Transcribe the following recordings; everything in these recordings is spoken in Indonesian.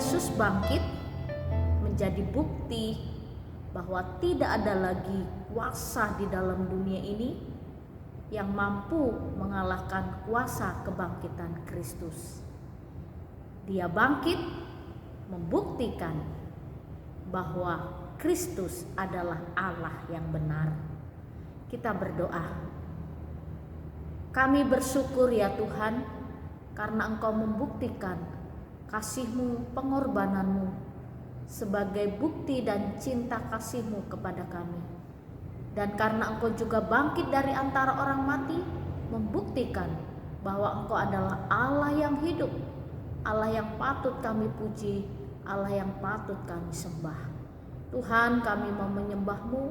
Yesus bangkit menjadi bukti bahwa tidak ada lagi kuasa di dalam dunia ini yang mampu mengalahkan kuasa kebangkitan Kristus. Dia bangkit membuktikan bahwa Kristus adalah Allah yang benar. Kita berdoa. Kami bersyukur ya Tuhan, karena Engkau membuktikan kasih-Mu, pengorbanan-Mu sebagai bukti dan cinta kasih-Mu kepada kami. Dan karena Engkau juga bangkit dari antara orang mati, membuktikan bahwa Engkau adalah Allah yang hidup, Allah yang patut kami puji, Allah yang patut kami sembah. Tuhan, kami mau menyembah-Mu,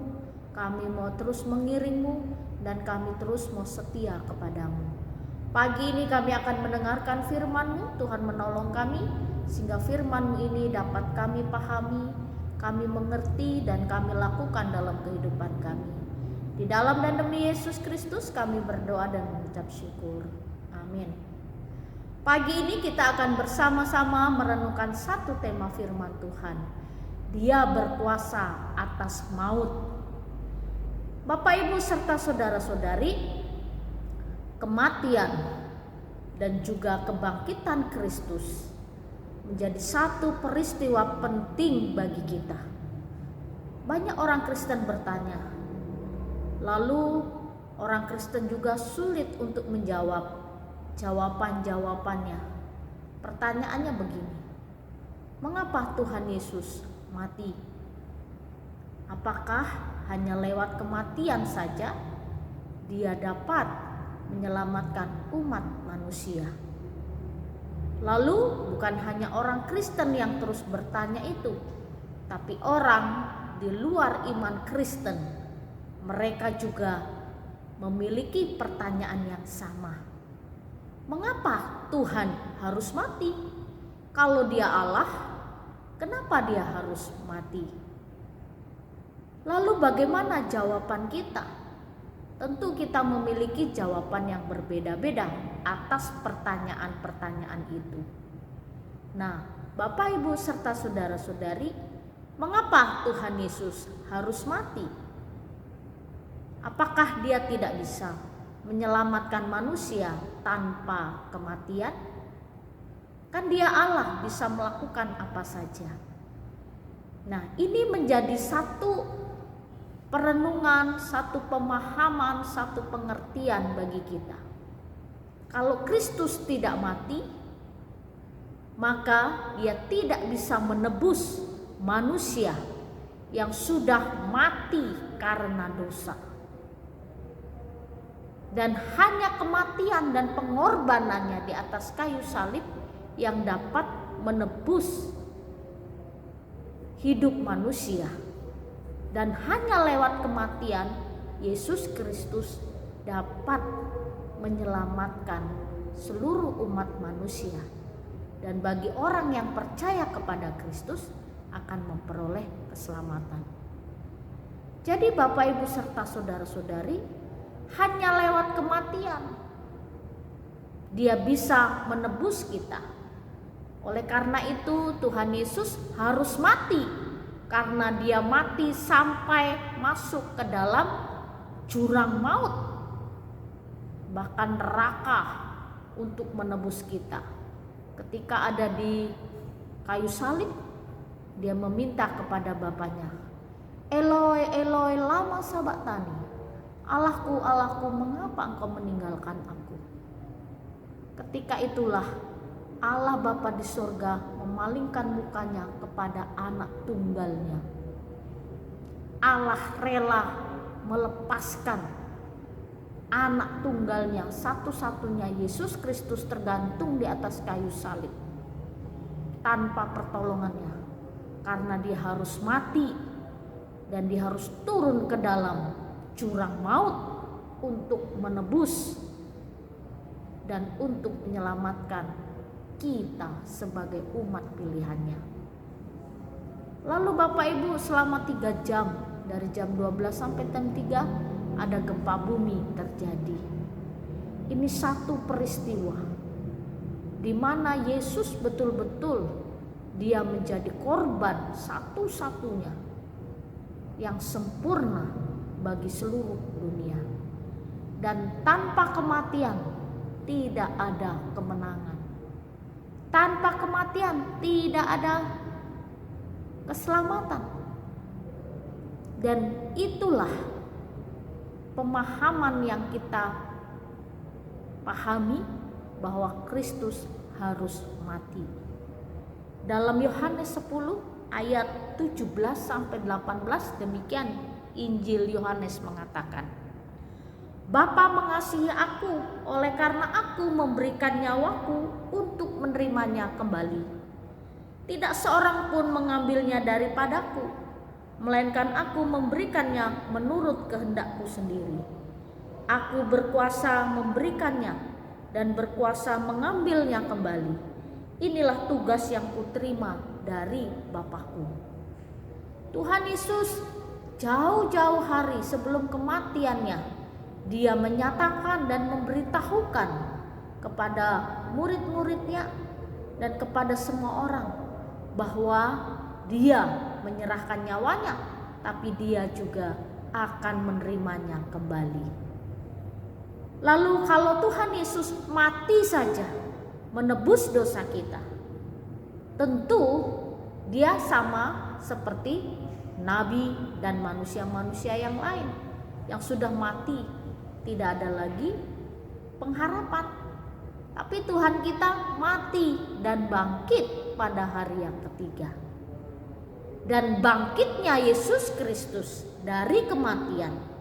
kami mau terus mengiring-Mu, dan kami terus mau setia kepadamu. Pagi ini kami akan mendengarkan firman-Mu. Tuhan menolong kami sehingga firman-Mu ini dapat kami pahami, kami mengerti, dan kami lakukan dalam kehidupan kami. Di dalam dan demi Yesus Kristus kami berdoa dan mengucap syukur. Amin. Pagi ini kita akan bersama-sama merenungkan satu tema firman Tuhan. Dia berkuasa atas maut. Bapak, Ibu, serta saudara-saudari, kematian dan juga kebangkitan Kristus menjadi satu peristiwa penting bagi kita. Banyak orang Kristen bertanya, lalu orang Kristen juga sulit untuk menjawab jawaban-jawabannya. Pertanyaannya begini, mengapa Tuhan Yesus mati? Apakah hanya lewat kematian saja Dia dapat menyelamatkan umat manusia? Lalu bukan hanya orang Kristen yang terus bertanya itu, tapi orang di luar iman Kristen, mereka juga memiliki pertanyaan yang sama. Mengapa Tuhan harus mati? Kalau Dia Allah, kenapa Dia harus mati? Lalu bagaimana jawaban kita? Tentu kita memiliki jawaban yang berbeda-beda atas pertanyaan-pertanyaan itu. Nah, Bapak, Ibu, serta saudara-saudari, mengapa Tuhan Yesus harus mati? Apakah Dia tidak bisa menyelamatkan manusia tanpa kematian? Kan Dia Allah, bisa melakukan apa saja. Nah, ini menjadi satu perenungan, satu pemahaman, satu pengertian bagi kita. Kalau Kristus tidak mati, maka Dia tidak bisa menebus manusia yang sudah mati karena dosa. Dan hanya kematian dan pengorbanannya di atas kayu salib yang dapat menebus hidup manusia. Dan hanya lewat kematian Yesus Kristus dapat menyelamatkan seluruh umat manusia. Dan bagi orang yang percaya kepada Kristus akan memperoleh keselamatan. Jadi Bapak, Ibu, serta saudara-saudari, hanya lewat kematian Dia bisa menebus kita. Oleh karena itu Tuhan Yesus harus mati, karena Dia mati sampai masuk ke dalam jurang maut, bahkan neraka, untuk menebus kita. Ketika ada di kayu salib, Dia meminta kepada Bapaknya, Eloi, Eloi, lama sabachthani, Allahku, Allahku, mengapa Engkau meninggalkan aku? Ketika itulah Allah Bapa di surga memalingkan mukanya kepada anak tunggalnya. Allah rela melepaskan anak tunggalnya, satu-satunya, Yesus Kristus, tergantung di atas kayu salib tanpa pertolongannya, karena Dia harus mati dan Dia harus turun ke dalam jurang maut untuk menebus dan untuk menyelamatkan kita sebagai umat pilihannya. Lalu Bapak, Ibu, selama 3 jam, dari jam 12 sampai jam 3 ada gempa bumi terjadi. Ini satu peristiwa di mana Yesus betul-betul Dia menjadi korban satu-satunya yang sempurna bagi seluruh dunia. Dan tanpa kematian tidak ada kemenangan. Tanpa kematian tidak ada keselamatan. Dan itulah pemahaman yang kita pahami, bahwa Kristus harus mati. Dalam Yohanes 10 ayat 17 sampai 18 demikian Injil Yohanes mengatakan, Bapa mengasihi aku oleh karena aku memberikan nyawaku untuk menerimanya kembali. Tidak seorang pun mengambilnya daripadaku, melainkan aku memberikannya menurut kehendakku sendiri. Aku berkuasa memberikannya dan berkuasa mengambilnya kembali. Inilah tugas yang kuterima dari Bapakku. Tuhan Yesus jauh-jauh hari sebelum kematiannya, dia menyatakan dan memberitahukan kepada murid-muridnya dan kepada semua orang bahwa dia menyerahkan nyawanya, tapi dia juga akan menerimanya kembali. Lalu kalau Tuhan Yesus mati saja menebus dosa kita, tentu dia sama seperti nabi dan manusia-manusia yang lain yang sudah mati, tidak ada lagi pengharapan. Tapi Tuhan kita mati dan bangkit pada hari yang ketiga. Dan bangkitnya Yesus Kristus dari kematian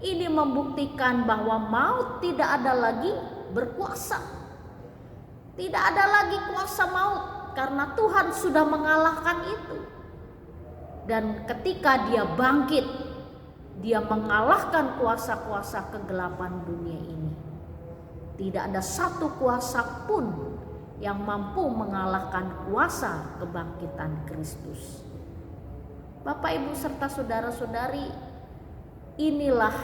ini membuktikan bahwa maut tidak ada lagi berkuasa. Tidak ada lagi kuasa maut karena Tuhan sudah mengalahkan itu. Dan ketika dia bangkit, dia mengalahkan kuasa-kuasa kegelapan dunia ini. Tidak ada satu kuasa pun yang mampu mengalahkan kuasa kebangkitan Kristus. Bapak, Ibu, serta saudara-saudari, inilah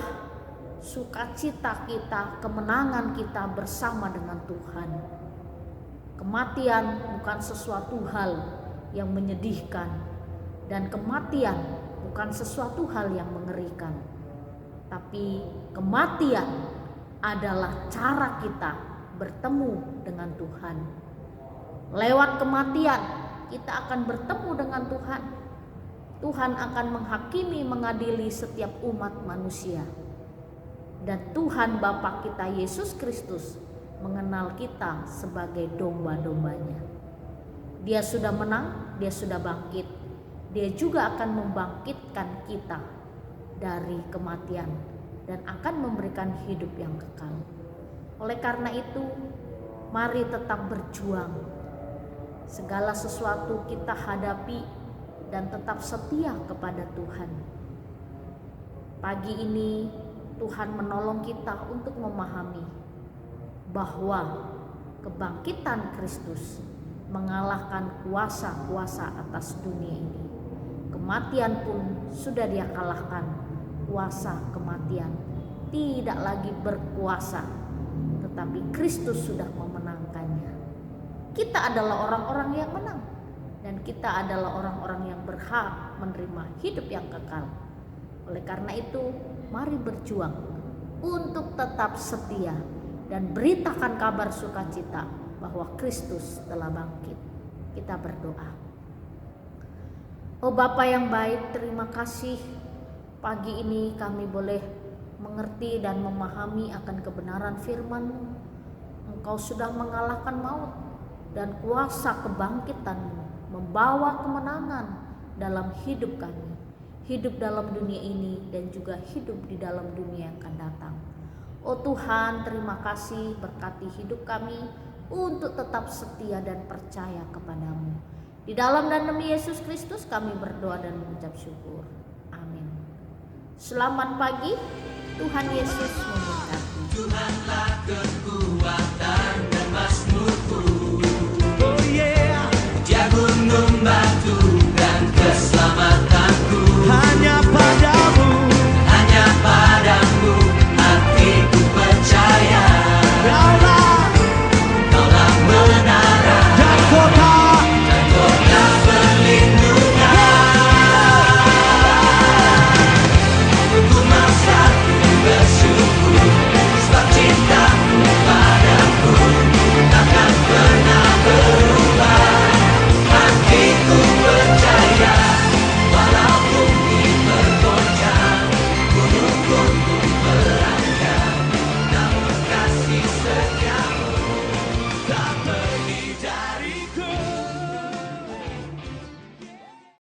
sukacita kita, kemenangan kita bersama dengan Tuhan. Kematian bukan sesuatu hal yang menyedihkan, dan kematian bukan sesuatu hal yang mengerikan. Tapi kematian adalah cara kita bertemu dengan Tuhan. Lewat kematian kita akan bertemu dengan Tuhan. Tuhan akan menghakimi, mengadili setiap umat manusia. Dan Tuhan Bapa kita Yesus Kristus mengenal kita sebagai domba-dombanya. Dia sudah menang, dia sudah bangkit. Dia juga akan membangkitkan kita dari kematian dan akan memberikan hidup yang kekal. Oleh karena itu, mari tetap berjuang. Segala sesuatu kita hadapi dan tetap setia kepada Tuhan. Pagi ini Tuhan menolong kita untuk memahami bahwa kebangkitan Kristus mengalahkan kuasa-kuasa atas dunia ini. Kematian pun sudah dia kalahkan. Kuasa kematian tidak lagi berkuasa, tetapi Kristus sudah memenangkannya. Kita adalah orang-orang yang menang. Dan kita adalah orang-orang yang berhak menerima hidup yang kekal. Oleh karena itu, mari berjuang untuk tetap setia dan beritakan kabar sukacita bahwa Kristus telah bangkit. Kita berdoa. Oh Bapa yang baik, terima kasih pagi ini kami boleh mengerti dan memahami akan kebenaran firman-Mu. Engkau sudah mengalahkan maut dan kuasa kebangkitan-Mu membawa kemenangan dalam hidup kami, hidup dalam dunia ini dan juga hidup di dalam dunia yang akan datang. Oh Tuhan, terima kasih, berkati hidup kami untuk tetap setia dan percaya kepadamu. Di dalam dan demi Yesus Kristus kami berdoa dan mengucap syukur. Amin. Selamat pagi, Tuhan Yesus memberkati.